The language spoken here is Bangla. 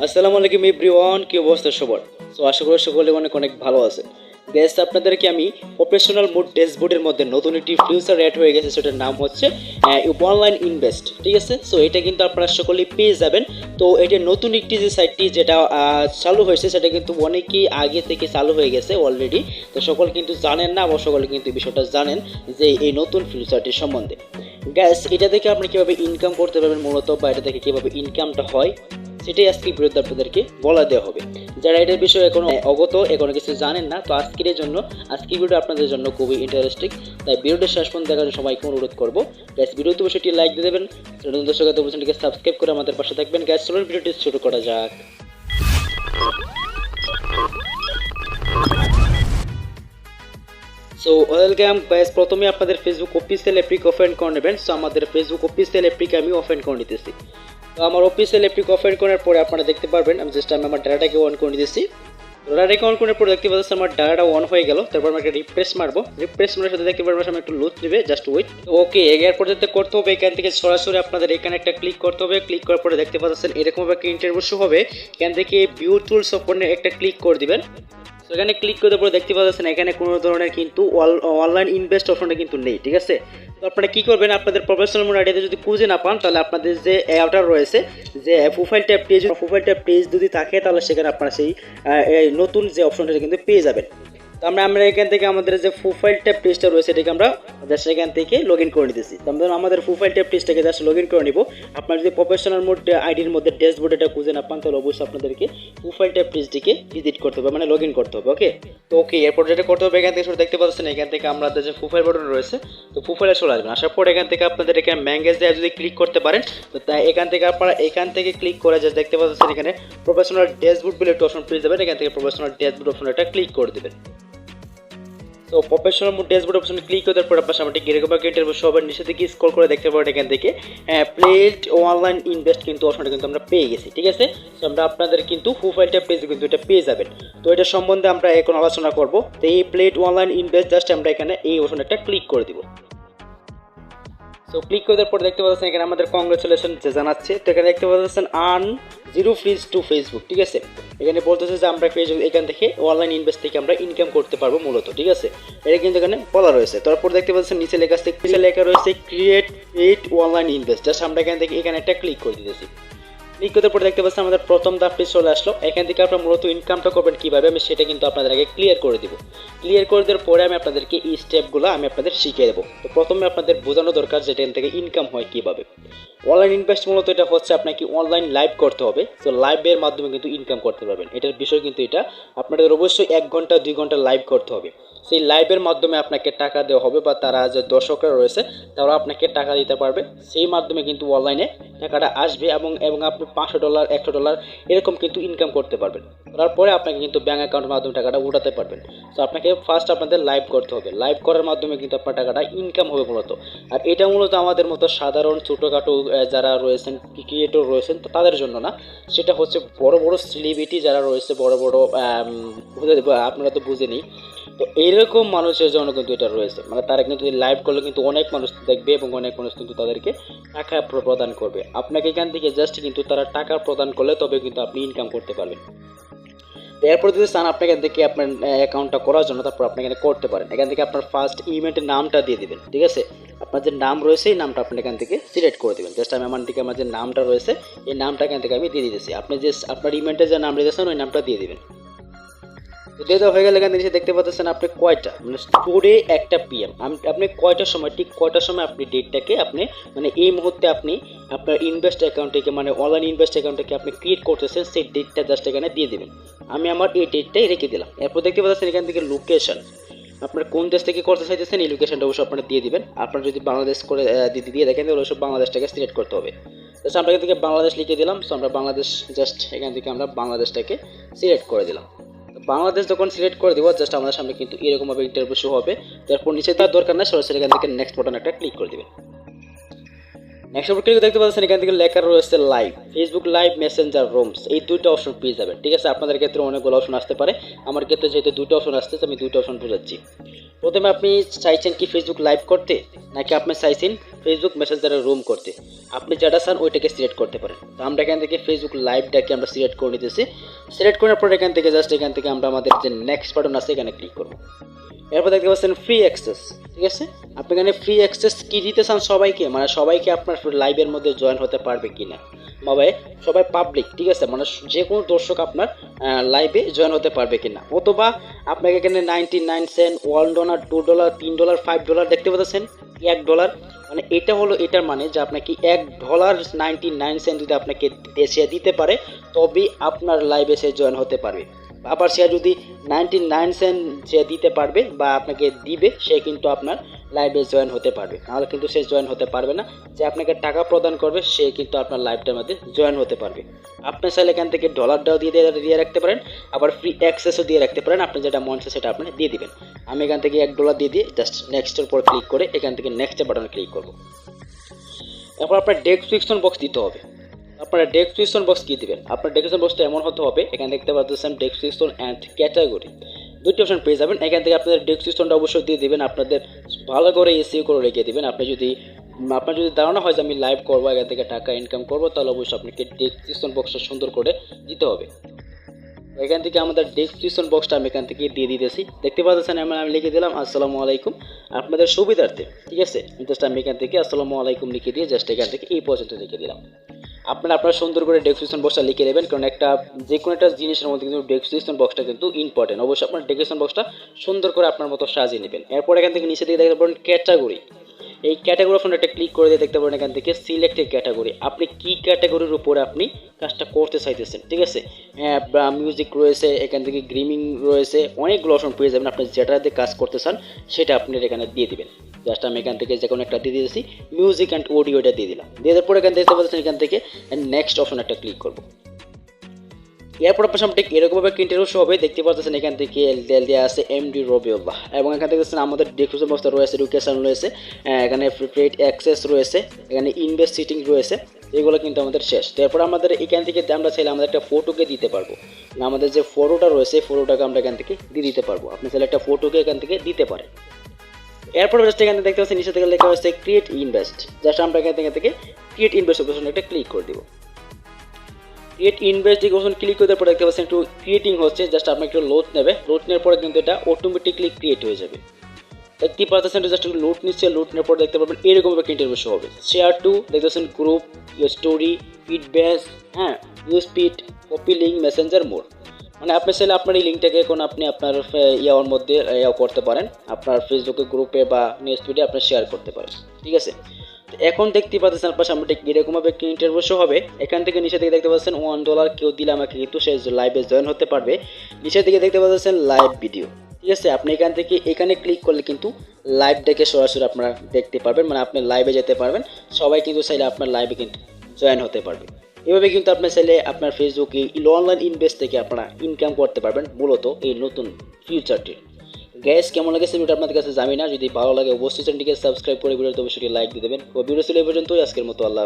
আসসালামু আলাইকুম এভরিওয়ান, কি অবস্থা সবার? সো আশা করি সকলে অনেক অনেক ভালো আছেন। গ্যাস আপনাদেরকে আমি প্রফেশনাল মোড ড্যাশবোর্ডের মধ্যে নতুন একটি ফিউচার অ্যাড হয়ে গেছে, সেটার নাম হচ্ছে অনলাইন ইনভেস্ট। ঠিক আছে, সো এটা কিন্তু আপনারা সকলেই পেয়ে যাবেন। তো এটা নতুন একটি যে সাইটটি যেটা চালু হয়েছে সেটা কিন্তু অনেকই আগে থেকে চালু হয়ে গেছে অলরেডি। তো সকল কিন্তু জানেন না, আবার সকলে কিন্তু বিষয়টা জানেন যে এই নতুন ফিউচারটির সম্বন্ধে। গ্যাস এটা থেকে আপনি কীভাবে ইনকাম করতে পারবেন মূলত, বা এটা থেকে কীভাবে ইনকামটা হয় সেটাই আজকে বিরুদ্ধে আপনাদেরকে বলা দেওয়া হবে। যারা এটার বিষয়ে এখনো অগত, এখনো কিছু জানেন না, তো আজকের জন্য আজকের ভিডিও আপনাদের জন্য খুবই ইন্টারেস্টিং। তাই ভিডিওটা শেষ পর্যন্ত দেখার জন্য সবাইকে অনুরোধ করবো। গ্যাস ভিডিওতে বিষয়টি লাইক দিয়ে দেবেন, নতুন দর্শক অবশ্যই সাবস্ক্রাইব করে আমাদের পাশে থাকবেন। গ্যাস চলুন ভিডিওটি শুরু করা যাক। সো ওয়েলকাম গাইস, প্রথমে আপনাদের ফেসবুক অফিসিয়াল অ্যাপটিকে ওপেন করে নেবেন। সো আমাদের ফেসবুক অফিসিয়াল অ্যাপটিকে আমি ওপেন করে নিতেছি। তো আমার অফিসিয়াল অ্যাপটিকে ওপেন করার পরে আপনারা দেখতে পারবেন আমি আমার ডাটাটাকে অন করে নিতেছি। ডাটাটাকে অন করার পরে দেখতে পাচ্ছি আমার ডাটাটা অন হয়ে গেল। তারপর আমরা একটা রিফ্রেশ মারবো, রিফ্রেশ মারার সাথে দেখতে পারবো আমি একটু লোড নেবে, জাস্ট ওয়েট। ওকে, এরপর যেতে করতে হবে এখান থেকে সরাসরি আপনাদের এখানে একটা ক্লিক করতে হবে। ক্লিক করার পরে দেখতে পাচ্ছেন এরকমভাবে একটা ইন্টারভিউ শো হবে। এখান থেকে ভিউ টুলস ওপরে একটা ক্লিক করে দিবেন। তো এখানে ক্লিক করে পরে দেখতে পাচ্ছেন এখানে কোনো ধরনের কিন্তু অনলাইন ইনভেস্ট অপশনটা কিন্তু নেই। ঠিক আছে, তো আপনারা কী করবেন, আপনাদের প্রফেশনাল মোড আইডিতে যদি খুঁজে না পান তাহলে আপনাদের যে অ্যাপটা রয়েছে, যে প্রোফাইল ট্যাব পেজ যদি থাকে তাহলে সেখানে আপনারা সেই নতুন যে অপশনটা কিন্তু পেয়ে যাবেন। তো আমরা এখান থেকে আমাদের যে প্রোফাইল ট্যাব পেজটা রয়েছে এটাকে আমরা জাস্ট এখান থেকে লগ ইন করে নিতেছি। তো আমরা আমাদের প্রোফাইল ট্যাব পেজটাকে জাস্ট লগ ইন করে নিব। আপনার যদি প্রফেশনাল মোড আইডির মধ্যে ড্যাশবোর্ড এটা খুঁজে না পান তাহলে অবশ্যই আপনাদেরকে প্রোফাইল ট্যাব পেজটিকে ভিজিট করতে হবে, মানে লগ ইন করতে হবে। ওকে, তো ওকে, এরপর যেটা করতে হবে এখান থেকে দেখতে পাচ্ছেন এখান থেকে আমাদের যে প্রোফাইল বাটন রয়েছে, তো প্রোফাইলে চলে আসবেন। আসার পর এখান থেকে আপনাদের এখানে ম্যাঙ্গেজ দিয়ে যদি ক্লিক করতে পারেন, তো তাই এখান থেকে আপনারা এখান থেকে ক্লিক করে জাস্ট দেখতে পাচ্ছেন এখানে প্রফেশনাল ড্যাশবোর্ড বলে একটা অপশন পেয়ে যাবেন। এখান থেকে প্রফেশনাল ড্যাশবোর্ড অপশনটা ক্লিক করে দেবেন। তো প্রফেশনাল মোড ড্যাশবোর্ড অপশনে ক্লিক করার পর আপনার সামনে এরকম একটা ইন্টারভিউ সবার নিচে থেকে স্ক্রল করে দেখতে পারেন এখান থেকে প্লেড অনলাইন ইনভেস্ট কিন্তু অপশনটা কিন্তু আমরা পেয়ে গেছি। ঠিক আছে, তো আমরা আপনাদের কিন্তু প্রোফাইলটা পেজ কিন্তু এটা পেয়ে যাবেন। তো এটা সম্বন্ধে আমরা এখন আলোচনা করব। তো এই প্লেড অনলাইন ইনভেস্ট জাস্ট আমরা এখানে এই অপশনে একটা ক্লিক করে দিব। সো ক্লিক করার পর দেখতে পাচ্ছেন এখানে আমাদের কংগ্রেচুলেশন জানাচ্ছে। তো এখানে দেখতে পাচ্ছেন আর্ন 0 ফিজ টু ফেসবুক। ঠিক আছে, এখানে বলতেছে যে আমরা ফেসবুক এখান থেকে অনলাইন ইনভেস্ট থেকে আমরা ইনকাম করতে পারবো মূলত। ঠিক আছে, এটা কিন্তু এখানে বলা রয়েছে। তারপর দেখতে পাচ্ছেন নিচে লেখা রয়েছে create paid online invest. Just আমরা এখান থেকে এখানে একটা ক্লিক করে দিতেছি। ক্লিক করতে পরে দেখতে পাচ্ছেন আমাদের প্রথম ধাপটি চলে আসলো। এখান থেকে আপনারা মূলত ইনকামটা করবেন কীভাবে আমি সেটা কিন্তু আপনাদের আগে ক্লিয়ার করে দিব। ক্লিয়ার করে দেওয়ার পরে আমি আপনাদেরকে এই স্টেপগুলো আমি আপনাদের শিখিয়ে দেবো। তো প্রথমে আপনাদের বোঝানো দরকার যে এখান থেকে ইনকাম হয় কীভাবে। অনলাইন ইনভেস্ট মূলত এটা হচ্ছে আপনাকে অনলাইন লাইভ করতে হবে। তো লাইভের মাধ্যমে কিন্তু ইনকাম করতে পারবেন। এটার বিষয় কিন্তু এটা আপনাদের অবশ্যই 1 ঘন্টা 2 ঘন্টা লাইভ করতে হবে। সেই লাইভের মাধ্যমে আপনাকে টাকা দেওয়া হবে, বা তারা যে দর্শকরা রয়েছে তারা আপনাকে টাকা দিতে পারবে। সেই মাধ্যমে কিন্তু অনলাইনে টাকাটা আসবে এবং আপনি $500 $100 এরকম কিন্তু ইনকাম করতে পারবেন। তারপরে আপনাকে কিন্তু ব্যাঙ্ক অ্যাকাউন্টের মাধ্যমে টাকাটা উঠাতে পারবেন। তো আপনাকে ফার্স্ট আপনাদের লাইভ করতে হবে। লাইভ করার মাধ্যমে কিন্তু আপনার টাকাটা ইনকাম হবে মূলত। আর এটা মূলত আমাদের মতো সাধারণ ছোটোখাটো যারা রয়েছেন ক্রিয়েটর রয়েছেন তো তাদের জন্য না, সেটা হচ্ছে বড় বড় সেলিব্রিটি যারা রয়েছে, বড় বড় আপনারা তো বুঝেনি। তো এইরকম মানুষের জন্য কিন্তু এটা রয়েছে, মানে তারা কিন্তু লাইভ করলে কিন্তু অনেক মানুষ দেখবে এবং অনেক মানুষ কিন্তু তাদেরকে টাকা প্রদান করবে। আপনাকে এখান থেকে জাস্ট কিন্তু তারা টাকা প্রদান করলে তবে কিন্তু আপনি ইনকাম করতে পারবেন। এরপর যদি চান আপনাকে এখান থেকে আপনার অ্যাকাউন্টটা করার জন্য তারপর আপনি এখানে করতে পারেন। এখান থেকে আপনার ফার্স্ট ইমেন্টের নামটা দিয়ে দেবেন। ঠিক আছে, আপনার যে নাম রয়েছে এই নামটা আপনি এখান থেকে সিলেক্ট করে দেবেন। জাস্ট আমি আমার যে নামটা রয়েছে এই নামটা এখান থেকে আমি দিয়ে দিতেছি। আপনি যে আপনার ইমেন্টের যে নাম দিতেছেন ওই নামটা দিয়ে দেবেন। তো দিয়ে দেওয়া হয়ে গেলে এখান থেকে দেখতে পাচ্ছেন আপনি কয়টা মানে টুডে 1টা PM আপনি কয়টার সময় ঠিক কয়টার সময় আপনি ডেটটাকে আপনি মানে এই মুহূর্তে আপনি আপনার ইনভেস্ট অ্যাকাউন্টটিকে মানে অনলাইন ইনভেস্ট অ্যাকাউন্টটাকে আপনি ক্রিয়েট করতেছেন সেই ডেটটা জাস্ট এখানে দিয়ে দেবেন। আমি আমার এই ডেটটাই রেখে দিলাম। এরপর দেখতে পাচ্ছেন এখান থেকে লোকেশন, আপনার কোন দেশ থেকে করতে চাইতেছেন এই লোকেশনটা অবশ্যই আপনারা দিয়ে দিবেন। আপনারা যদি বাংলাদেশ করে দিয়ে দেখেন তাহলে অবশ্যই বাংলাদেশটাকে সিলেক্ট করতে হবে। জাস্ট আমরা এখান থেকে বাংলাদেশ লিখে দিলাম। সো আমরা বাংলাদেশ জাস্ট এখান থেকে আমরা বাংলাদেশটাকে সিলেক্ট করে দিলাম। বাংলাদেশ যখন সিলেক্ট করে দেবো জাস্ট আমাদের সামনে কিন্তু এরকমভাবে ইন্টারভিউ শো হবে। তারপর নিচে তার দরকার না, সরাসরি এখান থেকে নেক্সট বাটন একটা ক্লিক করে দেবেন। নেক্সট অপশন ক্লিক দেখতে পাচ্ছেন এখান থেকে লেখা রয়েছে live, Facebook live, Messenger, rooms, এই দুইটা অপশন পেয়ে যাবেন। ঠিক আছে, আপনাদের ক্ষেত্রে অনেকগুলো অপশন আসতে পারে, আমার ক্ষেত্রে যেহেতু দুটো অপশন আসতেছে আমি দুটো অপশন বোঝাচ্ছি। প্রথমে আপনি চাইছেন কি ফেসবুক লাইভ করতে, নাকি আপনি চাইছেন ফেসবুক মেসেঞ্জারের রুম করতে, আপনি যেটা চান ওইটাকে সিলেক্ট করতে পারেন। তো আমরা এখান থেকে ফেসবুক লাইভটাকে আমরা সিলেক্ট করে নিতেছি। সিলেক্ট করার পর এখান থেকে জাস্ট এখান থেকে আমরা আমাদের যে নেক্সট বাটন আছে এখানে ক্লিক করব। এরপর দেখতে পাচ্ছেন ফ্রি অ্যাক্সেস। ঠিক আছে, আপনি এখানে ফ্রি অ্যাক্সেস কি দিতে চান সবাইকে, মানে সবাইকে আপনার লাইভের মধ্যে জয়েন হতে পারবে কিনা, মানে সবাই পাবলিক। ঠিক আছে, মানে যে কোনো দর্শক আপনার লাইভে জয়েন হতে পারবে কিনা, অথবা আপনাকে এখানে 99 সেন্ট, $1, $2, $3, $5 দেখতে পাচ্ছেন, $1, মানে এটা হলো এটার মানে যে আপনাকে $1.99 যদি আপনাকে সে দিতে পারে তবেই আপনার লাইভে সে জয়েন হতে পারবে। আবার সে যদি 99 সেন্ট সে দিতে পারবে বা আপনাকে দিবে, সে কিন্তু আপনার লাইভে জয়েন হতে পারবে, নাহলে কিন্তু সে জয়েন হতে পারবে না। যে আপনাকে টাকা প্রদান করবে সে কিন্তু আপনার লাইভটার মধ্যে জয়েন হতে পারবে। আপনি চাইলে এখান থেকে $টাও দিয়ে রাখতে পারেন, আবার ফ্রি অ্যাক্সেসও দিয়ে রাখতে পারেন, আপনি যেটা মন চায় সেটা আপনি দিয়ে দিবেন। আমি এখান থেকে $1 দিয়ে জাস্ট নেক্সটের উপর ক্লিক করে এখান থেকে নেক্সট বাটনে ক্লিক করব। এরপর আপনার ডেসক্রিপশন বক্স দিতে হবে। আপনারা ডেসক্রিপশন বক্স কি দিবেন, আপনার ডেসক্রিপশন বক্সটা এমন হতে হবে, এখানে দেখতে পাচ্ছেন ডেসক্রিপশন অ্যান্ড ক্যাটাগরি, দুটি অপশন পেয়ে যাবেন। এখান থেকে আপনাদের ডেসক্রিপশনটা অবশ্যই দিয়ে দিবেন, আপনাদের ভালো করে এসইও করে রেখে দিবেন। আপনার যদি ধারণা হয় যে আমি লাইভ করবো, এখান থেকে টাকা ইনকাম করবো, তাহলে অবশ্যই আপনাকে ডেসক্রিপশন বক্সটা সুন্দর করে দিতে হবে। এখান থেকে আমাদের ডেসক্রিপশন বক্সটা আমি এখান থেকে দিয়ে দিতেছি। দেখতে পাচ্ছেন আমি লিখে দিলাম আসসালামু আলাইকুম আপনাদের সুবিধার্থে। ঠিক আছে, জাস্ট আমি এখান থেকে আসসালামু আলাইকুম লিখে দিয়ে জাস্ট এখান থেকে এই পর্যন্ত লিখে দিলাম। আপনারা সুন্দর করে ডেসক্রিপশন বক্সটা লিখে নেবেন, কারণ যে কোনো একটা জিনিসের মধ্যে কিন্তু ডেসক্রিপশন বক্সটা কিন্তু ইম্পর্টেন্ট। অবশ্যই আপনার ডেসক্রিপশন বক্সটা সুন্দর করে আপনার মতো সাজিয়ে নেবেন। এরপর এখান থেকে নিচে দিকে দেখতে পারেন ক্যাটাগরি, এই ক্যাটাগরি অপশনটা একটা ক্লিক করে দিয়ে দেখতে পারেন এখান থেকে সিলেক্ট ক্যাটাগরি, আপনি কি ক্যাটাগরির উপরে আপনি কাজটা করতে চাইতেছেন। ঠিক আছে, মিউজিক রয়েছে, এখান থেকে গেমিং রয়েছে, অনেকগুলো অপশন পেয়ে যাবেন। আপনি যেটাতে কাজ করতে চান সেটা আপনি এখানে দিয়ে দিবেন। জাস্ট আমি এখান থেকে যে কোনো একটা দিয়ে দিয়েছি, মিউজিক অ্যান্ড অডিওটা দিয়ে দিলাম। দিয়ে দেওয়ার পরে এখান দেখতে পাচ্ছেন এখান থেকে নেক্সট অপশন একটা ক্লিক করবো। এরপর আপনার সামনে ঠিক এরকমভাবে ইন্টারভিউ হবে, দেখতে পাচ্ছেন এখান থেকে দেওয়া আছে এমডি রবিউল্লাহ, এবং এখান থেকে আমাদের ডেসক্রিপশন বক্সটা রয়েছে, এডুকেশন রয়েছে, এখানে পেইড অ্যাক্সেস রয়েছে, এখানে ইনভেস্ট সিটিং রয়েছে, এগুলো কিন্তু আমাদের শেষ। তারপর আমাদের এখান থেকে আমরা চাইলে আমাদের একটা ফটোকে দিতে পারবো, আমাদের যে ফটোটা রয়েছে ফটোটাকে আমরা এখান থেকে দিয়ে দিতে পারবো। আপনি চাইলে একটা ফটোকে এখান থেকে দিতে পারেন। এরপর জাস্ট এখানে দেখতে পাচ্ছেন নিচে থেকে লেখা হয়েছে ক্রিয়েট ইনভেস্ট, জাস্ট আমরা এখান থেকে ক্রিয়েট ইনভেস্ট অপশনে একটা ক্লিক করে দিব। ক্রিয়েট ইনভেস্ট অপশন ক্লিক করে পরে দেখতে পাচ্ছেন একটু ক্রিয়েটিং হচ্ছে, জাস্ট আপনার একটু লোড নেবে, লোড নেওয়ার পরে কিন্তু এটা অটোমেটিকলি ক্রিয়েট হয়ে যাবে। দেখতে পাচ্ছেন জাস্ট একটু লোড নিচ্ছে, লোড নেওয়ার পরে দেখতে পাবেন এরকম একটা ইন্টারভিউ শো হবে। শেয়ার টু দেখতে পাচ্ছেন group, your story, feedback, use speed, copy link, messenger, more, মানে আপনি চাইলে আপনার এই লিঙ্কটাকে এখন আপনি আপনার ইয়ার মধ্যে করতে পারেন, আপনার ফেসবুকে গ্রুপে বা নিউজ ফিডে আপনি শেয়ার করতে পারেন। ঠিক আছে, এখন দেখতে পাচ্ছেন আপনার সামনে ঠিক এরকমভাবে একটি ইন্টারভিউ শো হবে। এখান থেকে নিচে থেকে দেখতে পাচ্ছেন $1 কেউ দিলে আমাকে কিন্তু সে লাইভে জয়েন হতে পারবে। নিচে থেকে দেখতে পাচ্ছেন লাইভ ভিডিও। ঠিক আছে, আপনি এখান থেকে এখানে ক্লিক করলে কিন্তু লাইভটাকে সরাসরি আপনারা দেখতে পারবেন, মানে আপনি লাইভে যেতে পারবেন, সবাই কিন্তু চাইলে আপনার লাইভে কিন্তু জয়েন হতে পারবে। এভাবে কিন্তু আপনি চাইলে আপনার ফেসবুকে অনলাইন ইনভেস্ট থেকে আপনারা ইনকাম করতে পারবেন, মূলত এই নতুন ফিউচারটি। গ্যাস কেমন লাগেছে ভিডিওটা আপনাদের কাছে জানি না, যদি ভালো লাগে অবশ্যই চ্যানেলটিকে সাবস্ক্রাইব করে ভিডিওতে অবশ্যই লাইক দিয়ে দেবেন। ও ভিডিও ছিল এই পর্যন্তই, আজকের মতো আল্লাহ।